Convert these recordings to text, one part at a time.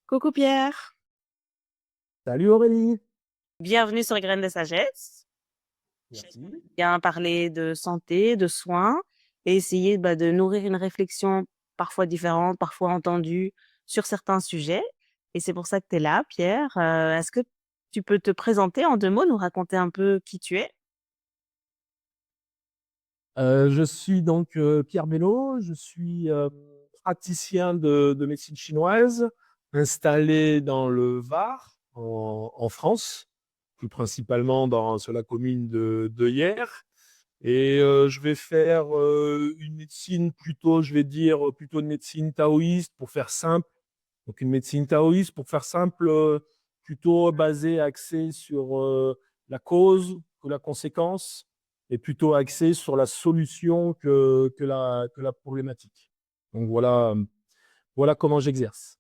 Coucou Pierre, Salut Aurélie. bienvenue sur Graines de Sagesse. J'aime Merci. bien parler de santé, de soins et essayer de nourrir une réflexion parfois différente, parfois entendue sur certains sujets. Et c'est pour ça que tu es là, Pierre. Est-ce que tu peux te présenter en 2 mots, nous raconter un peu qui tu es? Je suis donc Pierre Bello, je suis praticien de médecine chinoise, installé dans le Var, en France, plus principalement sur la commune de Hyères. Et je vais faire une médecine plutôt, je vais dire, plutôt une médecine taoïste pour faire simple. Donc une médecine taoïste, pour faire simple, plutôt basée, axée sur la cause que la conséquence, et plutôt axée sur la solution que la problématique. Donc voilà comment j'exerce.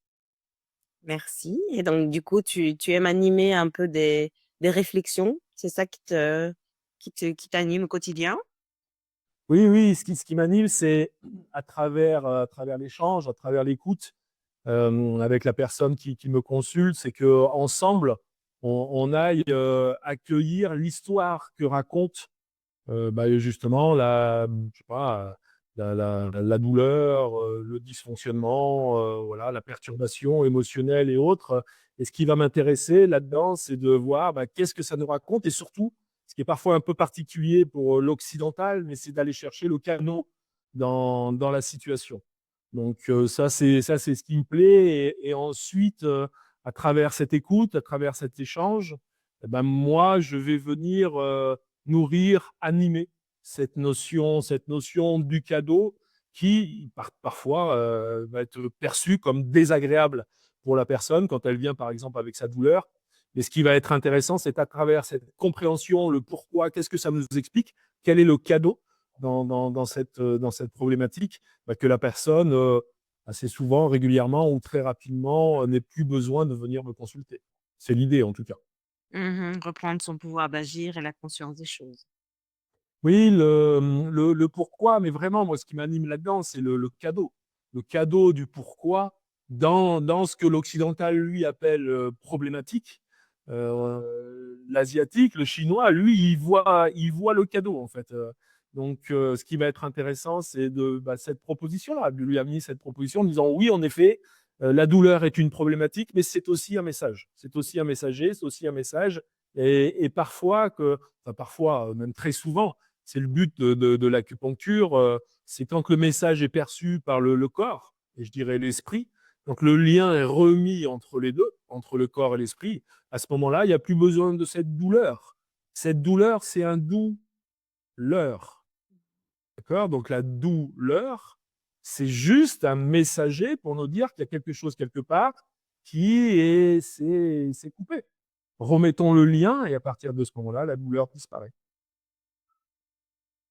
Merci. Et donc, du coup, tu aimes animer un peu des réflexions. C'est ça qui t'anime au quotidien? Oui, oui, ce qui m'anime, c'est à travers l'échange, à travers l'écoute, avec la personne qui me consulte, c'est que ensemble, on aille accueillir l'histoire que raconte justement je sais pas, la douleur, le dysfonctionnement, voilà, la perturbation émotionnelle et autres. Et ce qui va m'intéresser là-dedans, c'est de voir qu'est-ce que ça nous raconte, et surtout, ce qui est parfois un peu particulier pour l'occidental, mais c'est d'aller chercher le canon dans la situation. Donc ça c'est ce qui me plaît. Et ensuite, à travers cette écoute, à travers cet échange, moi, je vais venir nourrir, animer cette notion du cadeau qui, parfois, va être perçue comme désagréable pour la personne quand elle vient, par exemple, avec sa douleur. Mais ce qui va être intéressant, c'est à travers cette compréhension, le pourquoi, qu'est-ce que ça nous explique, quel est le cadeau dans cette problématique, que la personne, assez souvent, régulièrement ou très rapidement, n'ait plus besoin de venir me consulter. C'est l'idée, en tout cas. Mhm, reprendre son pouvoir d'agir et la conscience des choses. Oui, le pourquoi, mais vraiment, moi, ce qui m'anime là-dedans, c'est le cadeau. Le cadeau du pourquoi dans ce que l'occidental, lui, appelle problématique. L'asiatique, le chinois, lui, il voit le cadeau, en fait. Donc, ce qui va être intéressant, c'est cette proposition-là, de lui amener cette proposition en disant, oui, en effet, la douleur est une problématique, mais c'est aussi un message. C'est aussi un messager, c'est aussi un message. Et parfois, enfin, parfois, même très souvent, c'est le but de l'acupuncture, c'est quand le message est perçu par le corps, et je dirais l'esprit, donc le lien est remis entre les deux, entre le corps et l'esprit. À ce moment-là, il n'y a plus besoin de cette douleur. Cette douleur, c'est un douleur. D'accord? Donc la douleur, c'est juste un messager pour nous dire qu'il y a quelque chose quelque part c'est coupé. Remettons le lien, et à partir de ce moment-là, la douleur disparaît.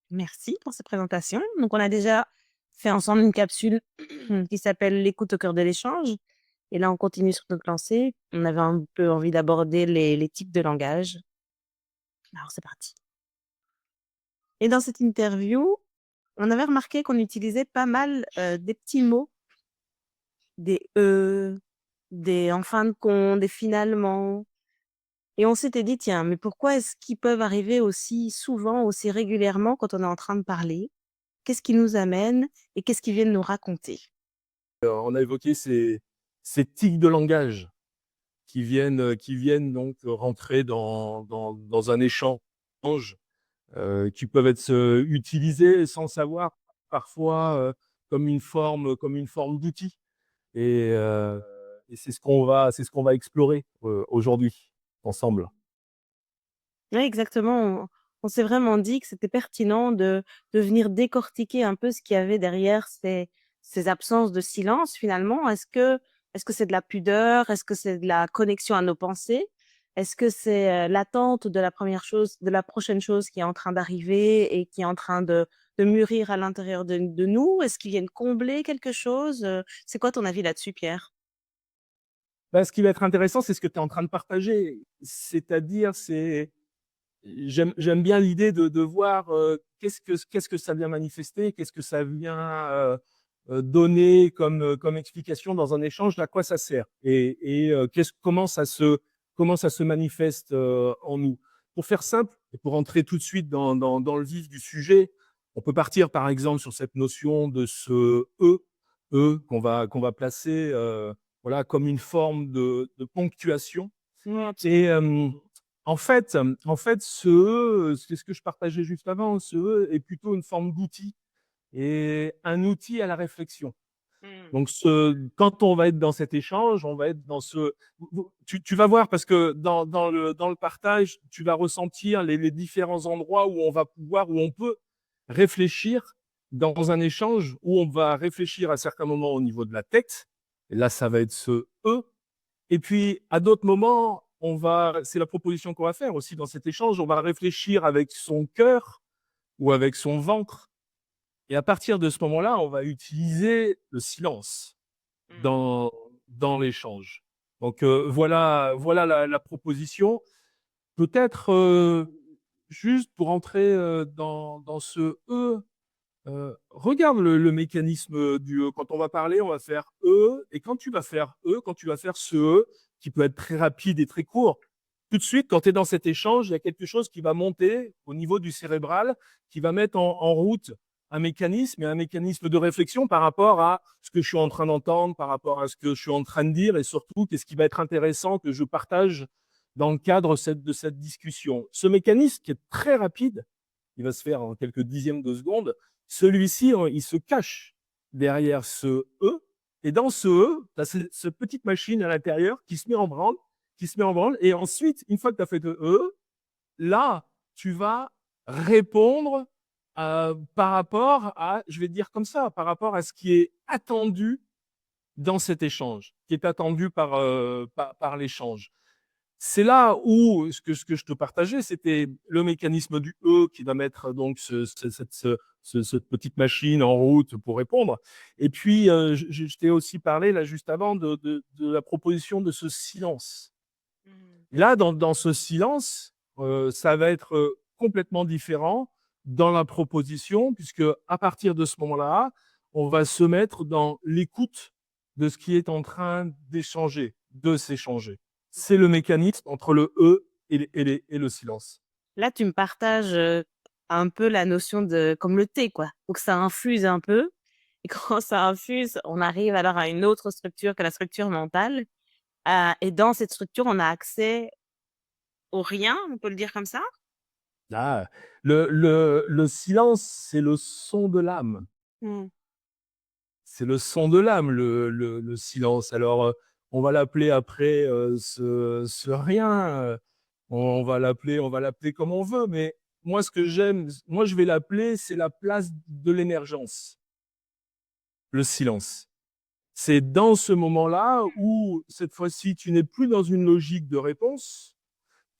Merci pour cette présentation. Donc, on a déjà fait ensemble une capsule qui s'appelle l'écoute au cœur de l'échange. Et là, on continue sur notre lancée. On avait un peu envie d'aborder les types de langage. Alors, c'est parti. Et dans cette interview, on avait remarqué qu'on utilisait pas mal des petits mots, des des en fin de compte, des finalement. Et on s'était dit, tiens, mais pourquoi est-ce qu'ils peuvent arriver aussi souvent, aussi régulièrement quand on est en train de parler? Qu'est-ce qui nous amène et qu'est-ce qu'ils viennent nous raconter? On a évoqué ces tics de langage qui viennent donc rentrer dans un échange, qui peuvent être utilisés sans savoir, parfois, comme une forme d'outil. Et c'est ce qu'on va explorer aujourd'hui, ensemble. Oui, exactement. On s'est vraiment dit que c'était pertinent de venir décortiquer un peu ce qu'il y avait derrière ces absences de silence finalement. Est-ce que c'est de la pudeur? Est-ce que c'est de la connexion à nos pensées? Est-ce que c'est l'attente de la première chose, de la prochaine chose qui est en train d'arriver et qui est en train de mûrir à l'intérieur de nous? Est-ce qu'ils viennent combler quelque chose? C'est quoi ton avis là-dessus, Pierre? Ce qui va être intéressant, c'est ce que tu es en train de partager. C'est-à-dire, j'aime bien l'idée de voir qu'est-ce que ça vient manifester, qu'est-ce que ça vient donner comme explication dans un échange, à quoi ça sert et comment ça se manifeste en nous. Pour faire simple et pour entrer tout de suite dans le vif du sujet, on peut partir par exemple sur cette notion de ce qu'on va placer voilà, comme une forme de ponctuation. Et en fait, ce c'est ce que je partageais juste avant, ce est plutôt une forme d'outil et un outil à la réflexion. Donc, quand on va être dans cet échange, on va être dans ce. Tu vas voir, parce que dans le partage, tu vas ressentir les différents endroits où on va pouvoir, où on peut réfléchir dans un échange, où on va réfléchir à certains moments au niveau de la tête. Et là, ça va être ce E. Et puis, à d'autres moments, c'est la proposition qu'on va faire aussi dans cet échange, on va réfléchir avec son cœur ou avec son ventre. Et à partir de ce moment-là, on va utiliser le silence dans, dans l'échange. Donc voilà la proposition. Peut-être juste pour entrer dans ce E, regarde le mécanisme du E. Quand on va parler, on va faire E, et quand tu vas faire E, quand tu vas faire ce E, qui peut être très rapide et très court, tout de suite, quand tu es dans cet échange, il y a quelque chose qui va monter au niveau du cérébral, qui va mettre en route un mécanisme, et un mécanisme de réflexion par rapport à ce que je suis en train d'entendre, par rapport à ce que je suis en train de dire, et surtout, qu'est-ce qui va être intéressant que je partage dans le cadre de cette discussion. Ce mécanisme qui est très rapide, il va se faire en quelques dixièmes de seconde, celui-ci, il se cache derrière ce E, et dans ce E, tu as cette petite machine à l'intérieur qui se met en branle, et ensuite, une fois que tu as fait le E, là, tu vas répondre par rapport à, je vais te dire comme ça, par rapport à ce qui est attendu dans cet échange, qui est attendu par l'échange. C'est là où ce que je te partageais, c'était le mécanisme du E qui va mettre donc cette petite machine en route pour répondre. Et puis, je t'ai aussi parlé là juste avant de la proposition de ce silence. Là, dans ce silence, ça va être complètement différent dans la proposition, puisque à partir de ce moment-là, on va se mettre dans l'écoute de ce qui est en train d'échanger, de s'échanger. C'est le mécanisme entre le E et le silence. Là, tu me partages un peu la notion de comme le thé, quoi. Donc ça infuse un peu. Et quand ça infuse, on arrive alors à une autre structure que la structure mentale. Et dans cette structure, on a accès au rien, on peut le dire comme ça? Ah, le silence, c'est le son de l'âme. Mm. C'est le son de l'âme, le silence. Alors, on va l'appeler après ce rien. On va l'appeler comme on veut. Mais moi, ce que j'aime, moi, je vais l'appeler, c'est la place de l'émergence, le silence. C'est dans ce moment-là où, cette fois-ci, tu n'es plus dans une logique de réponse.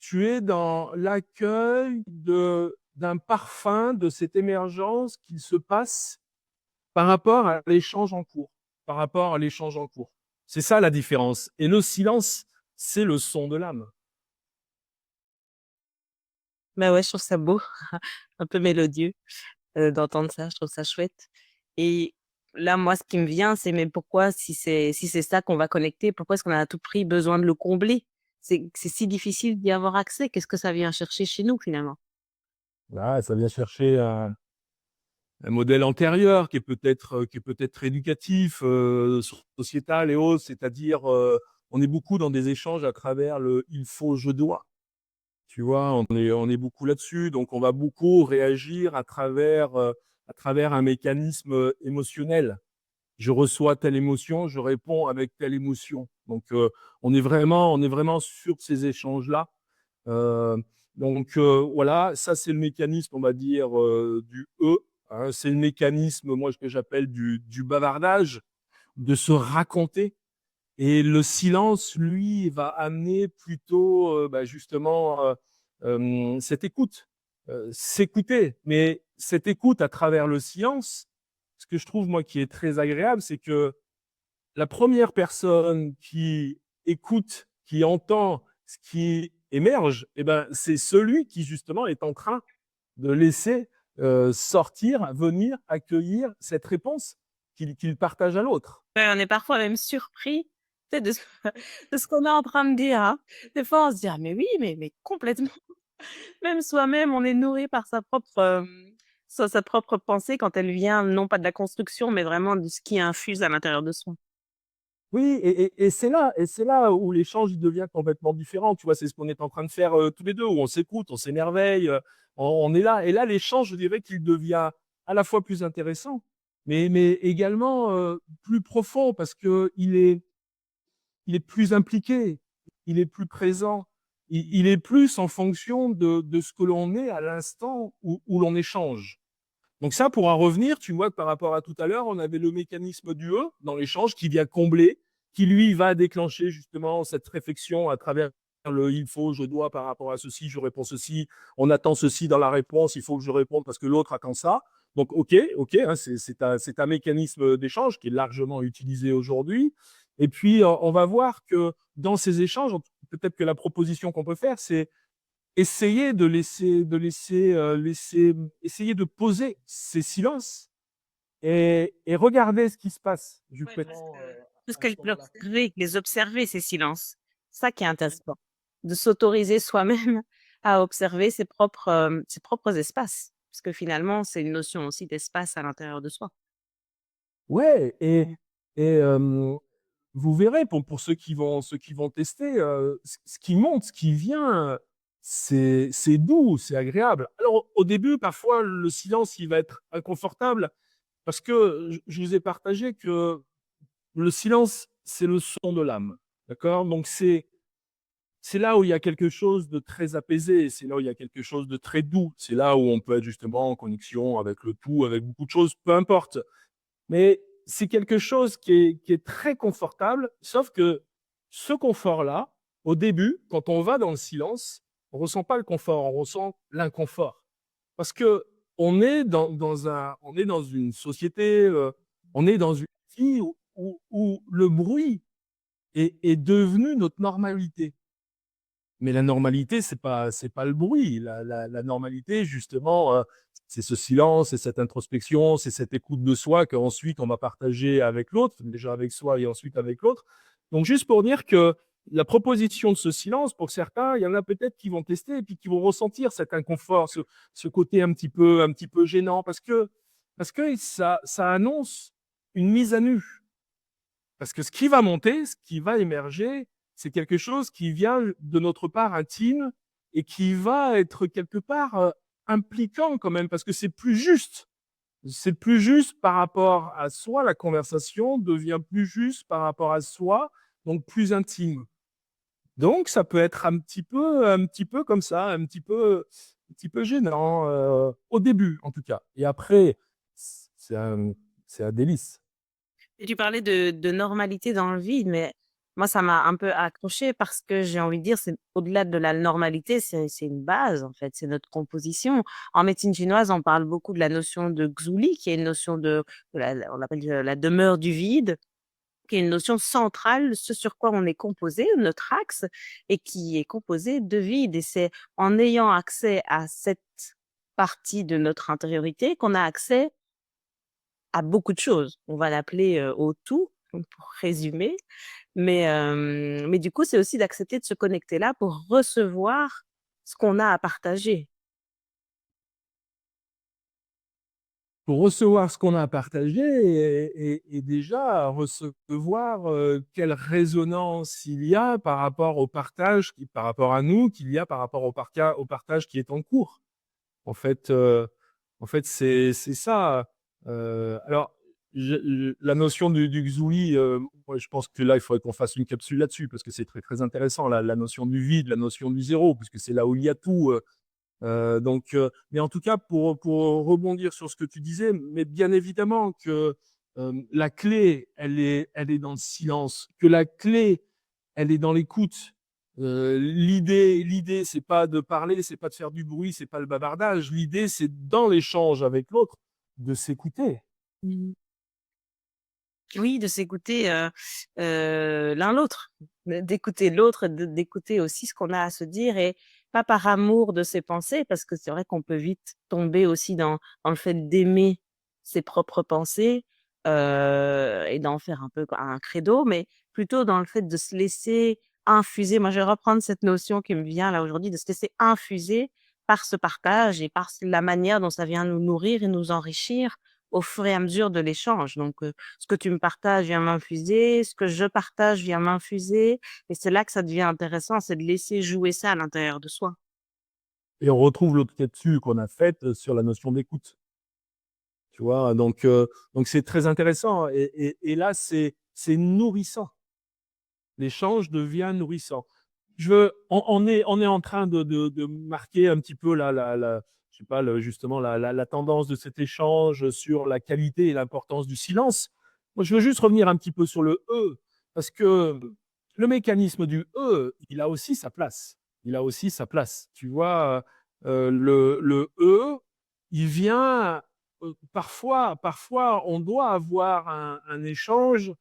Tu es dans l'accueil d'un parfum, de cette émergence qui se passe par rapport à l'échange en cours. Par rapport à l'échange en cours. C'est ça la différence. Et le silence, c'est le son de l'âme. Bah ouais, je trouve ça beau, un peu mélodieux d'entendre ça, je trouve ça chouette. Et là, moi, ce qui me vient, c'est mais pourquoi, si c'est ça qu'on va connecter, pourquoi est-ce qu'on a à tout prix besoin de le combler? C'est si difficile d'y avoir accès. Qu'est-ce que ça vient chercher chez nous, finalement? Là, ça vient chercher un modèle antérieur qui est peut-être éducatif, sociétal et autres, c'est-à-dire on est beaucoup dans des échanges à travers le il faut, je dois. Tu vois, on est beaucoup là-dessus, donc on va beaucoup réagir à travers un mécanisme émotionnel. Je reçois telle émotion, je réponds avec telle émotion. Donc on est vraiment sur ces échanges-là. Euh, donc voilà, ça c'est le mécanisme, on va dire, du E, hein. C'est le mécanisme, moi, que j'appelle du bavardage, de se raconter. Et le silence, lui, va amener plutôt justement cette écoute, s'écouter. Mais cette écoute à travers le silence, ce que je trouve, moi, qui est très agréable, c'est que la première personne qui écoute, qui entend ce qui émerge, eh ben, c'est celui qui, justement, est en train de laisser sortir, venir, accueillir cette réponse qu'il partage à l'autre. Ouais, on est parfois même surpris, tu sais, de ce de ce qu'on est en train de dire, hein. Des fois, on se dit: «Ah mais oui, mais complètement». Même soi-même, on est nourri par sa propre pensée quand elle vient non pas de la construction, mais vraiment de ce qui infuse à l'intérieur de soi. Oui, et c'est là où l'échange il devient complètement différent, tu vois? C'est ce qu'on est en train de faire, tous les 2, où on s'écoute, on s'émerveille, on est là, et là l'échange, je dirais qu'il devient à la fois plus intéressant, mais également, plus profond parce qu'il est plus impliqué, il est plus présent, il est plus en fonction de ce que l'on est à l'instant où l'on échange. Donc ça, pour en revenir, tu vois que par rapport à tout à l'heure, on avait le mécanisme du «e» dans l'échange qui vient combler, qui lui va déclencher justement cette réflexion à travers le «il faut», «je dois» par rapport à ceci, je réponds ceci, on attend ceci dans la réponse, il faut que je réponde parce que l'autre attend ça. Donc OK, hein, c'est un mécanisme d'échange qui est largement utilisé aujourd'hui. Et puis, on va voir que dans ces échanges, peut-être que la proposition qu'on peut faire, c'est essayer essayer de poser ces silences et regarder ce qui se passe Ouais, presque, justement, presque à ce moment-là. les observer, ces silences. Ça qui est intéressant. De s'autoriser soi-même à observer ses propres espaces. Parce que finalement, c'est une notion aussi d'espace à l'intérieur de soi. Ouais, vous verrez pour ceux qui vont tester, ce qui monte, ce qui vient, c'est doux, c'est agréable. Alors au début, parfois, le silence, il va être inconfortable parce que je vous ai partagé que le silence, c'est le son de l'âme, d'accord? Donc c'est là où il y a quelque chose de très apaisé, c'est là où il y a quelque chose de très doux, c'est là où on peut être justement en connexion avec le tout, avec beaucoup de choses, peu importe. Mais c'est quelque chose qui est très confortable, sauf que ce confort-là, au début, quand on va dans le silence, on ressent pas le confort, on ressent l'inconfort. Parce que on est dans une société, on est dans une vie où le bruit est devenu notre normalité. Mais la normalité, c'est pas le bruit. La normalité, justement, c'est ce silence, c'est cette introspection, c'est cette écoute de soi qu'ensuite on va partager avec l'autre, déjà avec soi et ensuite avec l'autre. Donc juste pour dire que la proposition de ce silence, pour certains, il y en a peut-être qui vont tester et puis qui vont ressentir cet inconfort, ce côté un petit peu gênant parce que ça annonce une mise à nu. Parce que ce qui va monter, ce qui va émerger, c'est quelque chose qui vient de notre part intime et qui va être quelque part, impliquant quand même parce que c'est plus juste. C'est plus juste par rapport à soi, la conversation devient plus juste par rapport à soi, donc plus intime. Donc ça peut être un petit peu comme ça, un petit peu gênant, au début en tout cas, et après c'est un délice. Et tu parlais de normalité dans le vide, mais moi, ça m'a un peu accrochée parce que j'ai envie de dire, c'est au-delà de la normalité, c'est une base, en fait, c'est notre composition. En médecine chinoise, on parle beaucoup de la notion de Xuli, qui est une notion on appelle la demeure du vide, qui est une notion centrale, ce sur quoi on est composé, notre axe, et qui est composé de vide. Et c'est en ayant accès à cette partie de notre intériorité qu'on a accès à beaucoup de choses. On va l'appeler, au tout, pour résumer, mais du coup, c'est aussi d'accepter de se connecter là pour recevoir ce qu'on a à partager. Pour recevoir ce qu'on a à partager et déjà recevoir, quelle résonance il y a par rapport au partage par rapport à nous, qu'il y a par rapport au partage qui est en cours. En fait, c'est ça, alors la notion du Xuli, moi je pense que là, il faudrait qu'on fasse une capsule là-dessus parce que c'est très, très intéressant la notion du vide, la notion du zéro, puisque c'est là où il y a tout, mais en tout cas, pour rebondir sur ce que tu disais, mais bien évidemment que la clé, elle est dans le silence, que la clé, elle est dans l'écoute. L'idée, c'est pas de parler, c'est pas de faire du bruit, c'est pas le bavardage. L'idée, c'est dans l'échange avec l'autre, de s'écouter. Mmh. Oui, de s'écouter, l'un l'autre, d'écouter l'autre, d'écouter aussi ce qu'on a à se dire et pas par amour de ses pensées, parce que c'est vrai qu'on peut vite tomber aussi dans le fait d'aimer ses propres pensées, et d'en faire un peu un credo, mais plutôt dans le fait de se laisser infuser. Moi, je vais reprendre cette notion qui me vient là aujourd'hui, de se laisser infuser par ce partage et par la manière dont ça vient nous nourrir et nous enrichir au fur et à mesure de l'échange. Donc, ce que tu me partages vient m'infuser, ce que je partage vient m'infuser, et c'est là que ça devient intéressant, c'est de laisser jouer ça à l'intérieur de soi. Et on retrouve l'autre capsule qu'on a faite sur la notion d'écoute. Tu vois, donc c'est très intéressant. Et là, c'est nourrissant. L'échange devient nourrissant. On est en train de marquer un petit peu je sais pas, justement la tendance de cet échange sur la qualité et l'importance du silence. Moi, je veux juste revenir un petit peu sur le E, parce que le mécanisme du E, il a aussi sa place. Il a aussi sa place. Tu vois, le E, il vient parfois, on doit avoir un échange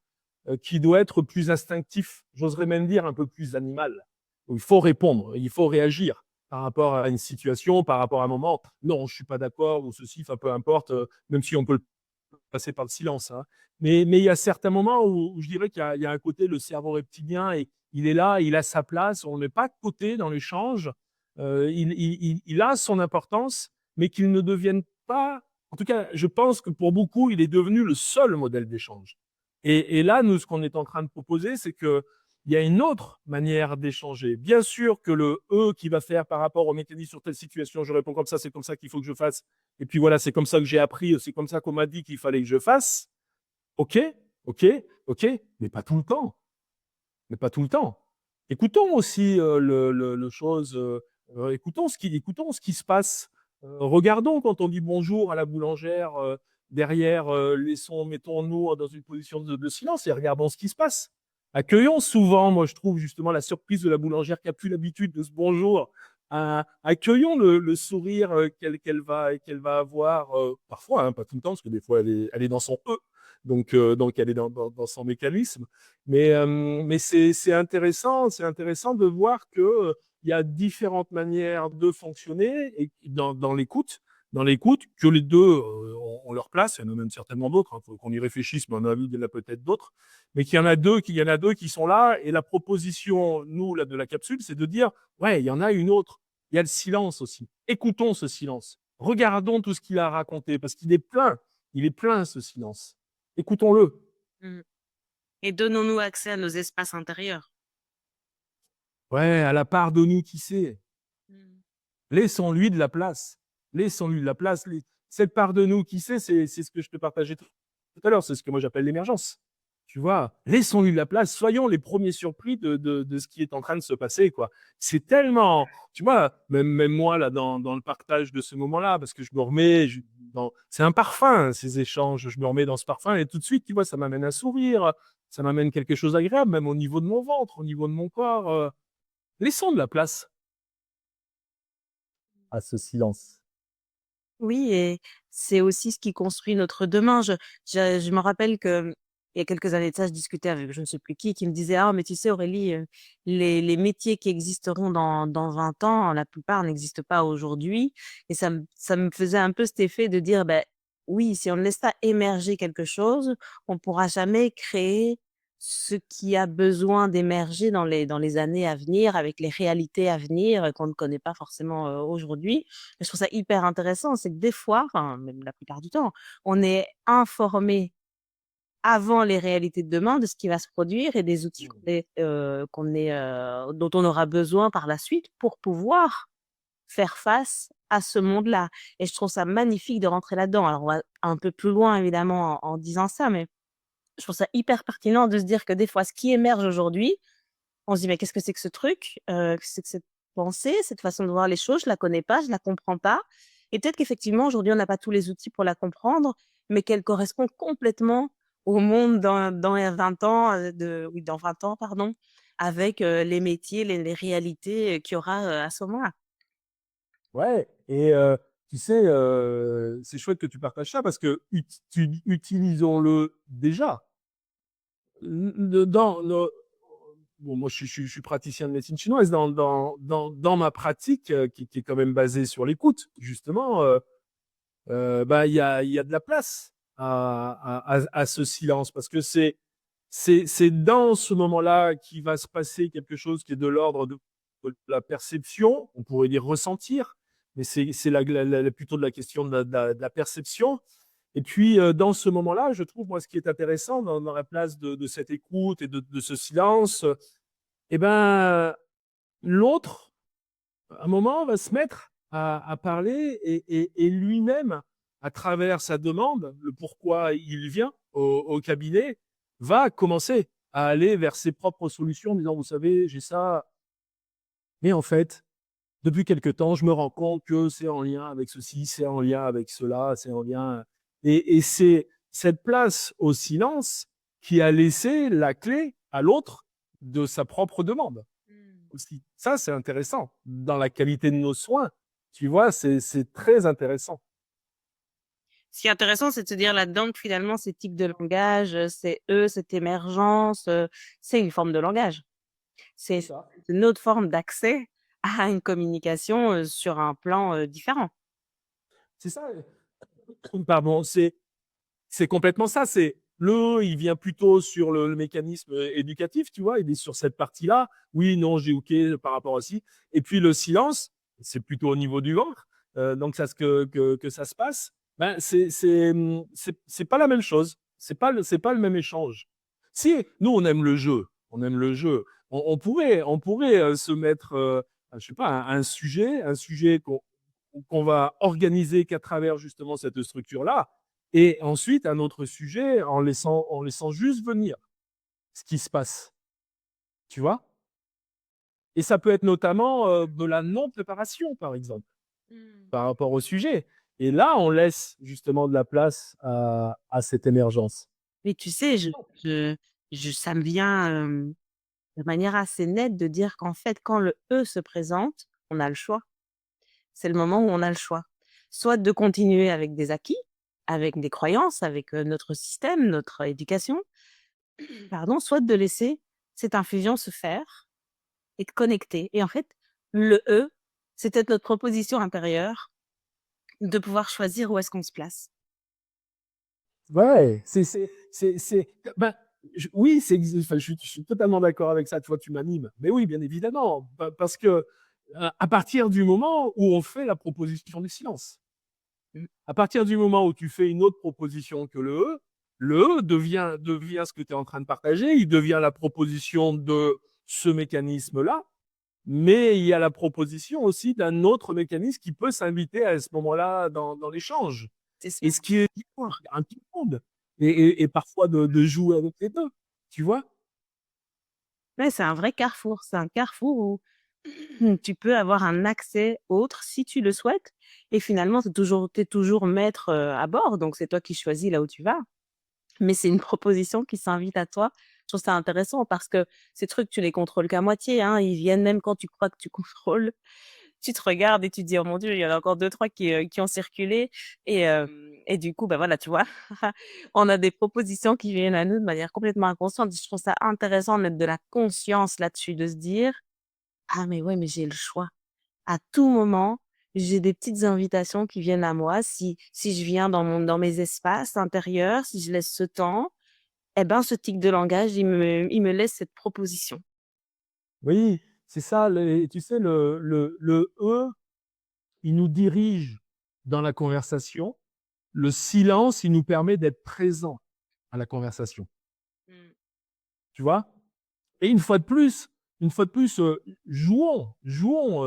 qui doit être plus instinctif, j'oserais même dire un peu plus animal. Il faut répondre, il faut réagir par rapport à une situation, par rapport à un moment. Non, je suis pas d'accord, ou ceci, enfin peu importe, même si on peut passer par le silence. Hein. Mais il y a certains moments où je dirais qu'il y a un côté, le cerveau reptilien, et il est là, il a sa place, on ne le met pas de côté dans l'échange, il a son importance, mais qu'il ne devienne pas, en tout cas, je pense que pour beaucoup, il est devenu le seul modèle d'échange. Et là, nous, ce qu'on est en train de proposer, c'est que il y a une autre manière d'échanger. Bien sûr que le E qui va faire par rapport au mécanisme sur telle situation, je réponds comme ça, c'est comme ça qu'il faut que je fasse. Et puis voilà, c'est comme ça que j'ai appris, c'est comme ça qu'on m'a dit qu'il fallait que je fasse. OK, OK, OK, mais pas tout le temps. Mais pas tout le temps. Écoutons aussi le chose, écoutons ce qui se passe. Regardons quand on dit bonjour à la boulangère, derrière, mettons-nous dans une position de silence et regardons ce qui se passe. Accueillons souvent, moi je trouve justement la surprise de la boulangère qui a plus l'habitude de ce bonjour. Accueillons le sourire qu'elle va avoir, parfois, hein, pas tout le temps, parce que des fois elle est dans son E, donc elle est dans son mécanisme. Mais c'est intéressant de voir que il y a différentes manières de fonctionner et dans l'écoute, que les deux ont leur place. Il y en a même certainement d'autres. Il faut qu'on y réfléchisse, mais on a vu qu'il y en a peut-être d'autres. Mais qu'il y en a deux qui sont là. Et la proposition, nous, là, de la capsule, c'est de dire, ouais, il y en a une autre. Il y a le silence aussi. Écoutons ce silence. Regardons tout ce qu'il a raconté, parce qu'il est plein. Il est plein, ce silence. Écoutons-le. Mmh. Et donnons-nous accès à nos espaces intérieurs. Ouais, à la part de nous qui sait. Mmh. Laissons-lui de la place. Laissons-lui de la place. Cette part de nous qui sait, c'est ce que je te partageais tout à l'heure. C'est ce que moi j'appelle l'émergence. Tu vois, laissons-lui de la place. Soyons les premiers surpris de ce qui est en train de se passer, quoi. C'est tellement, tu vois, même moi, là, dans le partage de ce moment-là, parce que je me remets c'est un parfum, ces échanges. Je me remets dans ce parfum et tout de suite, tu vois, ça m'amène un sourire. Ça m'amène quelque chose d'agréable, même au niveau de mon ventre, au niveau de mon corps. Laissons de la place à ce silence. Oui, et c'est aussi ce qui construit notre demain. Je me rappelle que il y a quelques années de ça, je discutais avec je ne sais plus qui me disait: «Ah mais tu sais Aurélie, les métiers qui existeront dans 20 ans, la plupart n'existent pas aujourd'hui», et ça me faisait un peu cet effet de dire: «Beh, oui, si on ne laisse pas émerger quelque chose, on pourra jamais créer ce qui a besoin d'émerger dans les années à venir, avec les réalités à venir, qu'on ne connaît pas forcément, aujourd'hui». Et je trouve ça hyper intéressant, c'est que des fois, enfin même la plupart du temps, on est informé avant les réalités de demain de ce qui va se produire et des outils dont on aura besoin par la suite pour pouvoir faire face à ce monde-là, et je trouve ça magnifique de rentrer là-dedans. Alors on va un peu plus loin évidemment en disant ça, mais je trouve ça hyper pertinent de se dire que des fois ce qui émerge aujourd'hui, on se dit: «Mais qu'est-ce que c'est que ce truc? Qu'est-ce que c'est que cette pensée, cette façon de voir les choses? Je la connais pas, je la comprends pas», et peut-être qu'effectivement aujourd'hui on n'a pas tous les outils pour la comprendre, mais qu'elle correspond complètement au monde dans 20 ans, dans 20 ans pardon, avec, les métiers, les réalités, qu'il y aura, à ce moment-là. Ouais, et tu sais, c'est chouette que tu partages ça parce que utilisons-le déjà. Dans le bon, moi, je suis praticien de médecine chinoise. Dans ma pratique, qui est quand même basée sur l'écoute, justement, bah, il y a de la place à ce silence, parce que c'est dans ce moment-là qu'il va se passer quelque chose qui est de l'ordre de la perception, on pourrait dire ressentir, mais c'est plutôt de la question de la perception. Et puis, dans ce moment-là, je trouve, moi, ce qui est intéressant dans la place de cette écoute et de ce silence, eh ben, l'autre, à un moment, va se mettre à parler et lui-même, à travers sa demande, le pourquoi il vient au cabinet, va commencer à aller vers ses propres solutions en disant, vous savez, j'ai ça, mais en fait, depuis quelque temps, je me rends compte que c'est en lien avec ceci, c'est en lien avec cela, c'est en lien. Et c'est cette place au silence qui a laissé la clé à l'autre de sa propre demande aussi. Ça, c'est intéressant. Dans la qualité de nos soins, tu vois, c'est très intéressant. Ce qui est intéressant, c'est de se dire là-dedans que finalement, ces tics de langage, cette émergence, c'est une forme de langage. C'est C'est ça. une autre forme d'accès à une communication sur un plan différent. C'est ça. Pardon, c'est complètement ça. C'est il vient plutôt sur le mécanisme éducatif, tu vois. Il est sur cette partie-là. Oui, non, j'ai OK par rapport aussi. Et puis le silence, c'est plutôt au niveau du ventre. Donc ça, que ça se passe. Ben, c'est pas la même chose. C'est pas le même échange. Si nous on aime le jeu, on aime le jeu. On pourrait se mettre, je sais pas, un sujet qu'on va organiser qu'à travers justement cette structure-là et ensuite, un autre sujet en laissant juste venir ce qui se passe, tu vois? Et ça peut être notamment, de la non-préparation, par exemple, par rapport au sujet. Et là, on laisse justement de la place à cette émergence. Mais tu sais, je, ça me vient de manière assez nette de dire qu'en fait, quand le E se présente, on a le choix. C'est le moment où on a le choix. Soit de continuer avec des acquis, avec des croyances, avec notre système, notre éducation, pardon, soit de laisser cette infusion se faire et de connecter. Et en fait, le E, c'est peut-être notre proposition intérieure de pouvoir choisir où est-ce qu'on se place. Ouais, ben, oui, enfin, je suis totalement d'accord avec ça. Tu vois, tu m'animes. Mais oui, bien évidemment, parce que à partir du moment où on fait la proposition du silence, à partir du moment où tu fais une autre proposition que le E devient ce que tu es en train de partager, il devient la proposition de ce mécanisme-là, mais il y a la proposition aussi d'un autre mécanisme qui peut s'inviter à ce moment-là dans l'échange. C'est ça. Et ce qui est un petit monde. Et parfois de jouer avec les deux, tu vois? Ouais, c'est un vrai carrefour. C'est un carrefour où tu peux avoir un accès autre si tu le souhaites. Et finalement, tu es toujours maître à bord. Donc, c'est toi qui choisis là où tu vas. Mais c'est une proposition qui s'invite à toi. Je trouve ça intéressant parce que ces trucs, tu les contrôles qu'à moitié, hein. Ils viennent même quand tu crois que tu contrôles. Tu te regardes et tu te dis: «Oh mon Dieu, il y en a encore deux trois qui ont circulé» et du coup, bah, voilà, tu vois? On a des propositions qui viennent à nous de manière complètement inconsciente. Je trouve ça intéressant de mettre de la conscience là-dessus, de se dire: «Ah mais ouais, mais j'ai le choix. À tout moment, j'ai des petites invitations qui viennent à moi. Si je viens dans mes espaces intérieurs, si je laisse ce temps, eh ben, ce tic de langage, il me laisse cette proposition». Oui, c'est ça, tu sais, le E, il nous dirige dans la conversation. Le silence, il nous permet d'être présent à la conversation, Mmh. tu vois? Et une fois de plus, jouons,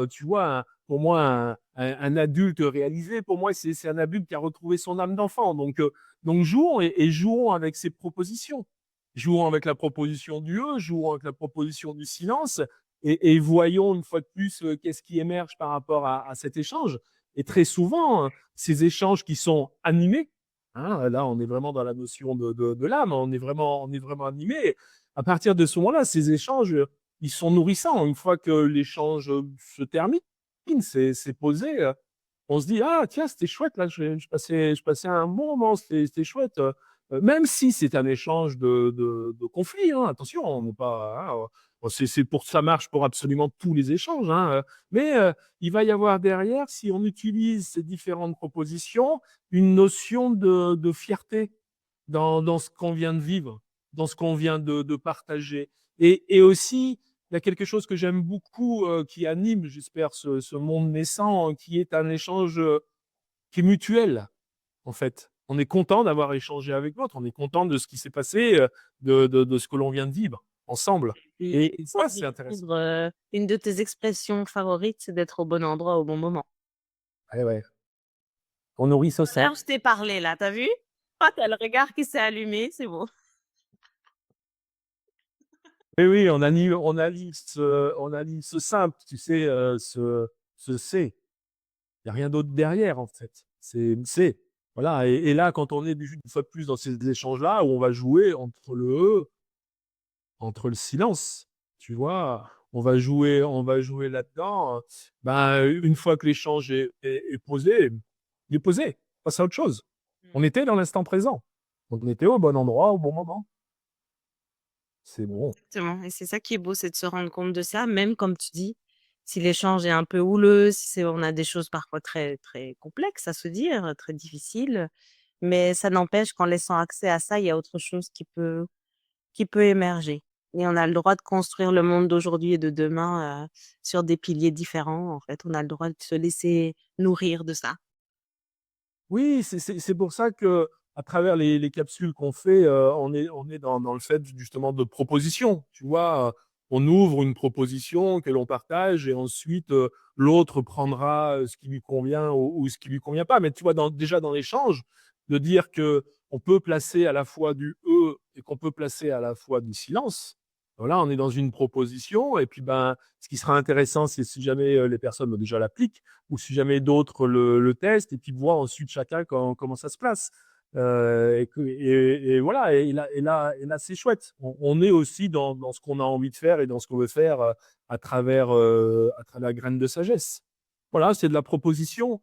tu vois? Pour moi, un adulte réalisé, pour moi, c'est un adulte qui a retrouvé son âme d'enfant. Donc jouons et jouons avec ces propositions. Jouons avec la proposition du «eux», jouons avec la proposition du silence et voyons une fois de plus, qu'est-ce qui émerge par rapport à cet échange. Et très souvent, ces échanges qui sont animés, hein, là, on est vraiment dans la notion de l'âme, on est vraiment animé. À partir de ce moment-là, ces échanges, ils sont nourrissants. Une fois que l'échange, se termine, c'est posé, on se dit: «Ah tiens, c'était chouette là, je passais un bon moment, c'était chouette», même si c'est un échange de conflit, hein, attention, on n'est pas, hein, c'est pour ça marche pour absolument tous les échanges, hein, mais il va y avoir derrière, si on utilise ces différentes propositions, une notion de fierté. dans ce qu'on vient de vivre, dans ce qu'on vient de partager. Et aussi, il y a quelque chose que j'aime beaucoup qui anime, j'espère, ce monde naissant, qui est un échange qui est mutuel, en fait. On est content d'avoir échangé avec l'autre, on est content de ce qui s'est passé, de ce que l'on vient de vivre ensemble. Et Pour ça, c'est intéressant. reprendre, une de tes expressions favorites, c'est d'être au bon endroit au bon moment. Ouais, ouais. On nourrit ce Là, sang. je t'ai parlé là, t'as vu? Ah, tu le regard qui s'est allumé, c'est beau. Oui, oui, on allie ce simple, tu sais, ce c'est. Il y a rien d'autre derrière, en fait. C'est. Voilà. Et là, quand on est une fois de plus dans ces échanges-là, où on va jouer entre le entre le silence, tu vois, on va jouer là-dedans. Ben, une fois que l'échange est posé, il est posé. On passe à autre chose. On était dans l'instant présent. On était au bon endroit, au bon moment. C'est bon. Exactement, et c'est ça qui est beau, c'est de se rendre compte de ça, même comme tu dis, si l'échange est un peu houleux, si on a des choses parfois très, très complexes à se dire, très difficiles, mais ça n'empêche qu'en laissant accès à ça, il y a autre chose qui peut émerger, et on a le droit de construire le monde d'aujourd'hui et de demain, sur des piliers différents, en fait. On a le droit de se laisser nourrir de ça. Oui, c'est pour ça que à travers les capsules qu'on fait, on est dans le fait justement de proposition. Tu vois, on ouvre une proposition que l'on partage et ensuite l'autre prendra ce qui lui convient ou ce qui lui convient pas. Mais tu vois, déjà dans l'échange, de dire que on peut placer à la fois du et qu'on peut placer à la fois du silence. Voilà, on est dans une proposition et puis ben, ce qui sera intéressant, c'est si jamais les personnes déjà l'appliquent ou si jamais d'autres le testent, et puis voir ensuite chacun comment ça se place. Et voilà, et là c'est chouette. On est aussi dans ce qu'on a envie de faire et dans ce qu'on veut faire à travers Graines de Sagesse. Voilà, c'est de la proposition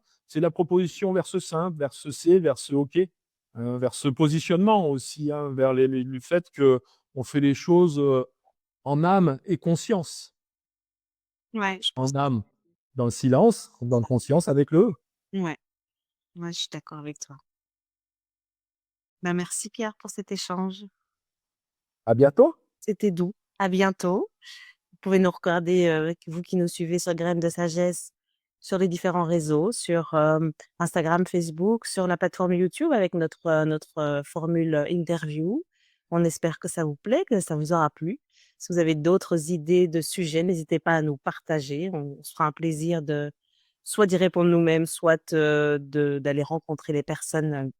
vers ce simple, vers ce c'est, vers ce OK, vers ce positionnement aussi, hein, vers le fait que on fait les choses en âme et conscience. Ouais, je pense En âme, dans le silence, dans le conscience avec le E. ouais, ouais, je suis d'accord avec toi. Bah, merci Pierre pour cet échange. À bientôt. C'était doux. À bientôt. Vous pouvez nous regarder, vous qui nous suivez sur Graines de Sagesse, sur les différents réseaux, sur Instagram, Facebook, sur la plateforme YouTube avec notre formule interview. On espère que ça vous plaît, que ça vous aura plu. Si vous avez d'autres idées de sujets, n'hésitez pas à nous partager. On se fera un plaisir de soit d'y répondre nous-mêmes, soit d'aller rencontrer les personnes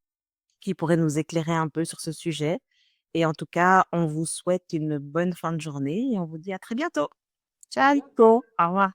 qui pourraient nous éclairer un peu sur ce sujet. Et en tout cas, on vous souhaite une bonne fin de journée et on vous dit à très bientôt. Ciao, Bientôt. au revoir.